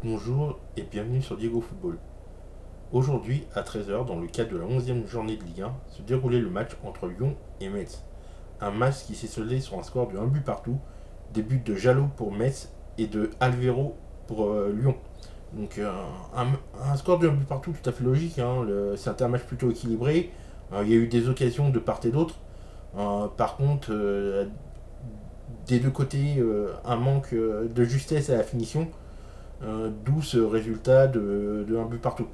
Bonjour et bienvenue sur Diego Football. Aujourd'hui, à 13h, dans le cadre de la 11e journée de Ligue 1, se déroulait le match entre Lyon et Metz. Un match qui s'est soldé sur un score de 1 but partout, des buts de Jalot pour Metz et de Alvero pour Lyon. Donc un score de 1 but partout tout à fait logique, hein. C'était un match plutôt équilibré. Il y a eu des occasions de part et d'autre. Par contre, des deux côtés, un manque de justesse à la finition. D'où ce résultat de 1 but partout.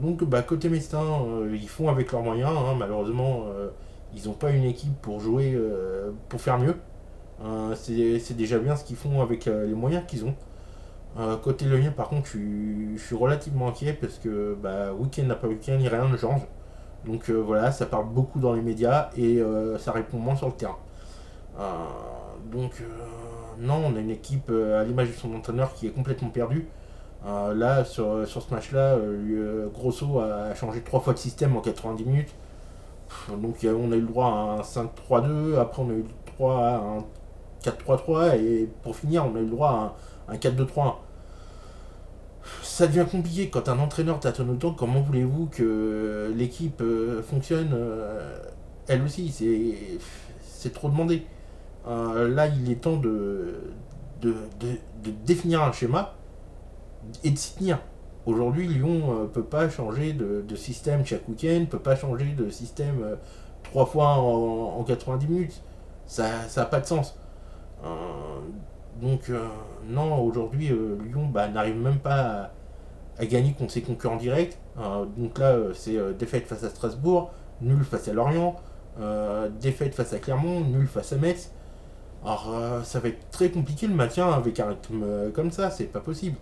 Donc côté Mestin, ils font avec leurs moyens, hein. Malheureusement, ils n'ont pas une équipe pour jouer, pour faire mieux. C'est déjà bien ce qu'ils font avec les moyens qu'ils ont. Côté Lyon, par contre, je suis relativement inquiet parce que week-end après week-end, rien ne change. Donc voilà, ça parle beaucoup dans les médias et ça répond moins sur le terrain. Euh, donc non, on a une équipe à l'image de son entraîneur qui est complètement perdue. Là, sur ce match-là, Grosso a changé 3 fois de système en 90 minutes. Donc on a eu le droit à un 5-3-2, après on a eu le droit à un 4-3-3, et pour finir, on a eu le droit à un 4-2-3-1. Ça devient compliqué quand un entraîneur tâtonne autant. Comment voulez-vous que l'équipe fonctionne elle aussi? C'est trop demandé. Là, il est temps de, de, de définir un schéma et de s'y tenir. Aujourd'hui, Lyon peut pas changer de système chaque week-end, peut pas changer de système 3 fois en 90 minutes. Ça n'a pas de sens. Euh, donc, non, aujourd'hui, Lyon n'arrive même pas à gagner contre ses concurrents directs. Donc là, c'est défaite face à Strasbourg, nul face à Lorient, défaite face à Clermont, nul face à Metz. Alors, ça va être très compliqué le maintien avec un rythme comme ça, c'est pas possible.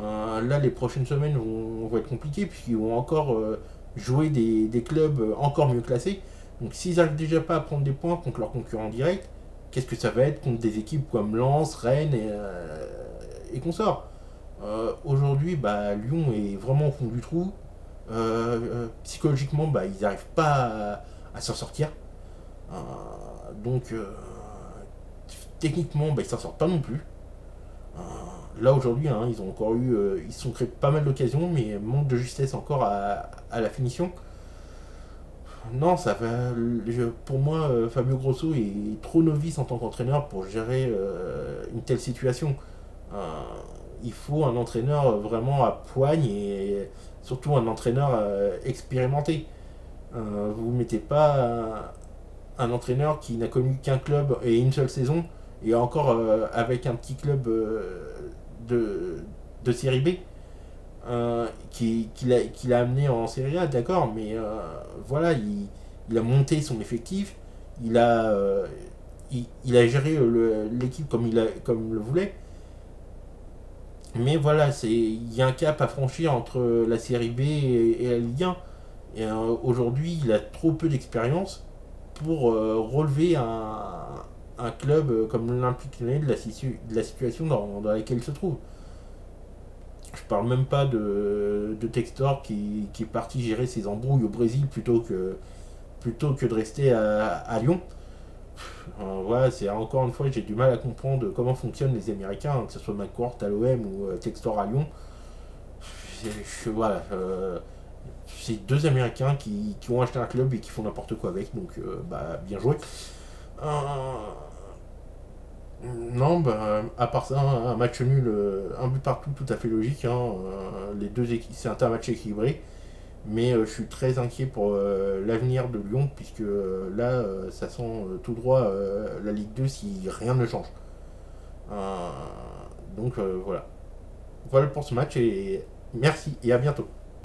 Là, les prochaines semaines vont être compliquées puisqu'ils vont encore jouer des clubs encore mieux classés. Donc, s'ils n'arrivent déjà pas à prendre des points contre leurs concurrents directs, qu'est-ce que ça va être contre des équipes comme Lens, Rennes et consorts? Aujourd'hui, Lyon est vraiment au fond du trou. Psychologiquement, ils n'arrivent pas à s'en sortir. Euh, donc, techniquement, ils s'en sortent pas non plus. Euh, Là aujourd'hui, hein, ils ont encore eu, ils se sont créés pas mal d'occasions, mais manque de justesse encore à la finition. Non, ça va. Pour moi, Fabio Grosso est trop novice en tant qu'entraîneur pour gérer une telle situation. Euh, il faut un entraîneur vraiment à poigne et surtout un entraîneur expérimenté. Vous ne mettez pas un entraîneur qui n'a connu qu'un club et une seule saison, et encore avec un petit club de, de série B qui l'a amené en série A, d'accord, mais voilà, il a monté son effectif, il a géré l'équipe comme il le voulait, mais voilà, il y a un cap à franchir entre la série B et la Ligue 1. Et aujourd'hui, il a trop peu d'expérience pour relever un club comme l'Olympique Lyonnais de la situation dans laquelle il se trouve. Je parle même pas de Textor qui est parti gérer ses embrouilles au Brésil plutôt que de rester à Lyon. Voilà, c'est encore une fois, j'ai du mal à comprendre comment fonctionnent les Américains, hein, que ce soit McCourt à l'OM ou Textor à Lyon. Voilà, c'est deux Américains qui ont acheté un club et qui font n'importe quoi avec, donc bien joué. Euh, non, à part ça, un match nul, un but partout, tout à fait logique, hein. Les deux équipes, c'est un match équilibré, mais je suis très inquiet pour l'avenir de Lyon, puisque là, ça sent tout droit la Ligue 2 si rien ne change. Donc voilà. Voilà pour ce match et merci et à bientôt.